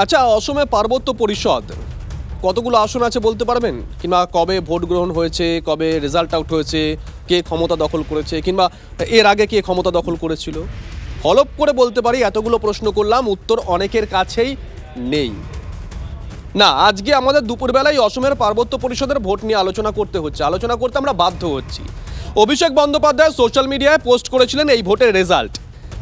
আচ্ছা, অসমে পার্বত্য পরিষদ কতগুলো আসন আছে বলতে পারবেন? কিংবা কবে ভোট গ্রহণ হয়েছে, কবে রেজাল্ট আউট হয়েছে, কে ক্ষমতা দখল করেছে, কিংবা এর আগে কে ক্ষমতা দখল করেছিল? হলপ করে বলতে পারি এতগুলো প্রশ্ন করলাম, উত্তর অনেকের কাছেই নেই। না, আজকে আমাদের দুপুরবেলায় অসমের পার্বত্য পরিষদের ভোট নিয়ে আলোচনা করতে আমরা বাধ্য হচ্ছি। অভিষেক বন্দ্যোপাধ্যায় সোশ্যাল মিডিয়ায় পোস্ট করেছিলেন এই ভোটের রেজাল্ট,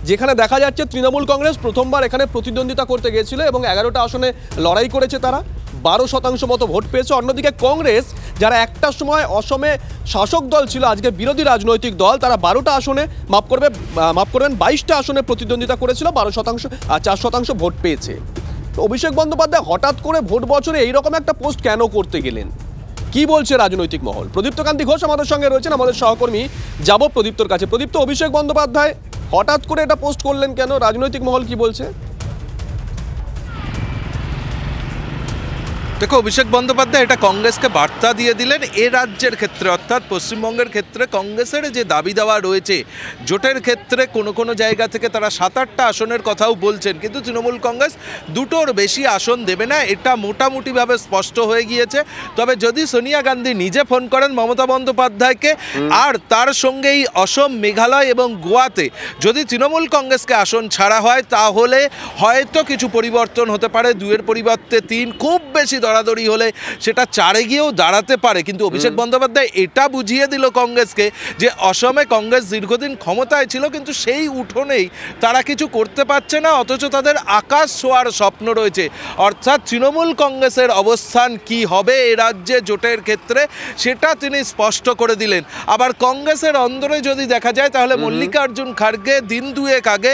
যেখানে দেখা যাচ্ছে তৃণমূল কংগ্রেস প্রথমবার এখানে প্রতিদ্বন্দ্বিতা করতে গিয়েছিল এবং 11টা আসনে লড়াই করেছে, তারা 12% মতো ভোট পেয়েছে। অন্যদিকে কংগ্রেস, যারা একটা সময় অসমে শাসক দল ছিল, আজকে বিরোধী রাজনৈতিক দল, তারা 12টা আসনে মাফ করবেন 22টা আসনে প্রতিদ্বন্দ্বিতা করেছিল, 4% ভোট পেয়েছে। অভিষেক বন্দ্যোপাধ্যায় হঠাৎ করে ভোট বছরে এইরকম একটা পোস্ট কেন করতে গেলেন? কি বলছে রাজনৈতিক মহল? প্রদীপ্ত কান্তি ঘোষ আমাদের সঙ্গে রয়েছেন, আমাদের সহকর্মী। যাব প্রদীপ্তর কাছে। প্রদীপ্ত, অভিষেক বন্দ্যোপাধ্যায় হঠাৎ করে এটা পোস্ট করলেন কেন? রাজনৈতিক মহল কি বলছে? দেখো, অভিষেক বন্দ্যোপাধ্যায় এটা কংগ্রেসকে বার্তা দিয়ে দিলেন এ রাজ্যের ক্ষেত্রে, অর্থাৎ পশ্চিমবঙ্গের ক্ষেত্রে কংগ্রেসের যে দাবি দেওয়া রয়েছে জোটের ক্ষেত্রে কোনো কোনো জায়গা থেকে তারা 7-8টা আসনের কথাও বলছেন, কিন্তু তৃণমূল কংগ্রেস 2টোর বেশি আসন দেবে না, এটা মোটামুটিভাবে স্পষ্ট হয়ে গিয়েছে। তবে যদি সোনিয়া গান্ধী নিজে ফোন করেন মমতা বন্দ্যোপাধ্যায়কে, আর তার সঙ্গেই অসম, মেঘালয় এবং গোয়াতে যদি তৃণমূল কংগ্রেসকে আসন ছাড়া হয়, তাহলে হয়তো কিছু পরিবর্তন হতে পারে। 2-এর পরিবর্তে 3, খুব বেশি দরাদরি হলে সেটা 4-এ গিয়েও দাঁড়াতে পারে। কিন্তু অভিষেক বন্দ্যোপাধ্যায় এটা বুঝিয়ে দিল কংগ্রেসকে যে অসমে কংগ্রেস দীর্ঘদিন ক্ষমতায় ছিল, কিন্তু সেই উঠোনেই তারা কিছু করতে পারছে না, অথচ তাদের আকাশ ছোঁয়ার স্বপ্ন রয়েছে। অর্থাৎ তৃণমূল কংগ্রেসের অবস্থান কি হবে এ রাজ্যে জোটের ক্ষেত্রে, সেটা তিনি স্পষ্ট করে দিলেন। আবার কংগ্রেসের অন্দরে যদি দেখা যায়, তাহলে মল্লিকার্জুন খাড়গে দিন 2 আগে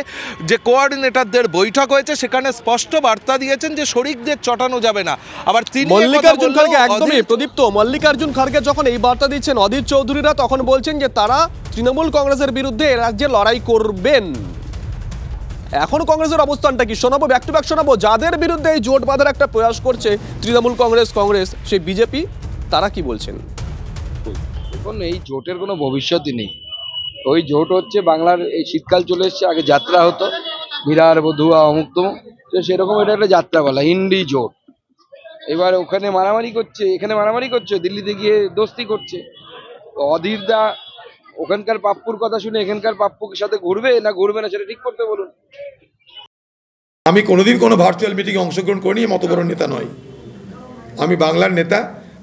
যে কোঅর্ডিনেটরদের বৈঠক হয়েছে, সেখানে স্পষ্ট বার্তা দিয়েছেন যে শরিকদের চটানো যাবে না। আবার মল্লিকার্জুন খাড়গে, একদমই প্রদীপ্ত, মল্লিকার্জুন খাড়গে যখন এই বার্তা দিচ্ছেন, অধীর চৌধুরীরা তখন বলছেন যে তারা তৃণমূল কংগ্রেসের বিরুদ্ধে এ রাজ্যে লড়াই করবেন। এখন কংগ্রেসের অবস্থানটা কি শোনাবো, ব্যাক টু ব্যাক শোনাবো। যাদের বিরুদ্ধে এই জোট বাঁধার একটা প্রয়াস করছে তৃণমূল কংগ্রেস, সেই বিজেপি, তারা কি বলছেন? এখন এই জোটের কোনো ভবিষ্যৎই নেই। ওই জোট হচ্ছে বাংলার, এই শীতকাল চলে এসছে, আগে যাত্রা হতো বিরার বধুয়া অমুক তমুক, তো সেরকম এটা একটা যাত্রা বলা, হিন্দি জোট। এবার ওখানে মারামারি করছে, এখানে মারামারি করছে, দিল্লিতে গিয়ে দোস্তি করছে। অধীরদা ওখানকার পাপ্পুর কথা শুনে এখানকার পাপ্পুর সাথে ঘুরবে না সেটা ঠিক করতে বলুন। আমি কোনোদিন কোনো ভার্চুয়াল মিটিংয়ে অংশগ্রহণ করিনি, মত বড় নেতা নয়। আমি বাংলার নেতা,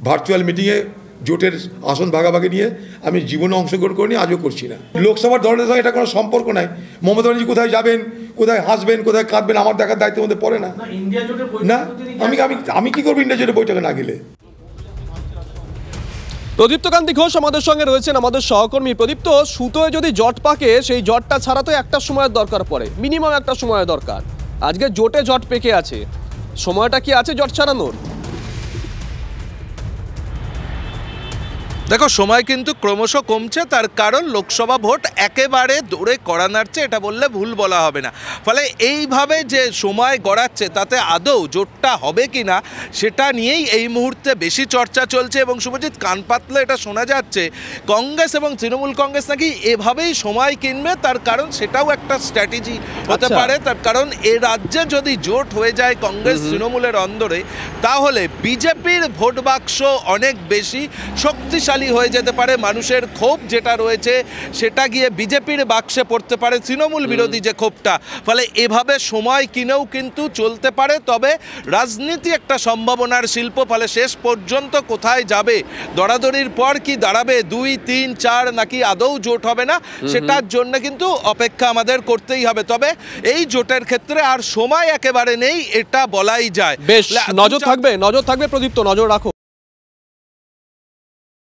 ভার্চুয়াল মিটিংয়ে জোটের আসন ভাগাভাগি নিয়ে আমি জীবনে অংশগ্রহণ করিনি, আজও করছি না। লোকসভার দলের সঙ্গে এটা কোনো সম্পর্ক নাই। মমতা ব্যানার্জি কোথায় যাবেন, কোথায় হাসবেন, কোথায় কাঁদবেন, আমার দেখার দায়িত্বের মধ্যে পড়ে না। না, আমি কি করবো ইন্ডিয়া জোটের বৈঠকে না গেলে? প্রদীপ্ত কান্তি ঘোষ আমাদের সঙ্গে রয়েছেন, আমাদের সহকর্মী। প্রদীপ্ত, সুতোয় যদি জট পাকে, সেই জটটা ছাড়া তো একটা সময়ের দরকার পড়ে, মিনিমাম একটা সময়ের দরকার। আজকে জোটে জট পেকে আছে, সময়টা কি আছে জট ছাড়ানোর? দেখো, সময় কিন্তু ক্রমশ কমছে, তার কারণ লোকসভা ভোট একেবারে দৌড়ে করা নাড়ছে, এটা বললে ভুল বলা হবে না। ফলে এইভাবে যে সময় গড়াচ্ছে, তাতে আদৌ জোটটা হবে কি না সেটা নিয়েই এই মুহূর্তে বেশি চর্চা চলছে। এবং শুভজিৎ, কান পাতলে এটা শোনা যাচ্ছে কংগ্রেস এবং তৃণমূল কংগ্রেস নাকি এভাবেই সময় কিনবে, তার কারণ সেটাও একটা স্ট্র্যাটেজি হতে পারে। তার কারণ এ রাজ্যে যদি জোট হয়ে যায় কংগ্রেস তৃণমূলের অন্দরে, তাহলে বিজেপির ভোট বাক্স অনেক বেশি শক্তিশালী হয়ে যেতে পারে। মানুষের ক্ষোভ যেটা রয়েছে সেটা গিয়ে বিজেপির বাক্সে পড়তে পারে, তৃণমূল বিরোধী যে ক্ষোভটা। ফলে এভাবে সময় কিনেও কিন্তু চলতে পারে। তবে রাজনীতি একটা সম্ভাবনার শিল্প, ফলে শেষ পর্যন্ত কোথায় যাবে, দরাদরির পর কি দাঁড়াবে, 2, 3, 4 নাকি আদৌ জোট হবে না, সেটার জন্য কিন্তু অপেক্ষা আমাদের করতেই হবে। তবে এই জোটের ক্ষেত্রে আর সময় একেবারে নেই, এটা বলাই যায়। বেশ, নজর থাকবে প্রদীপ্ত, নজর রাখো।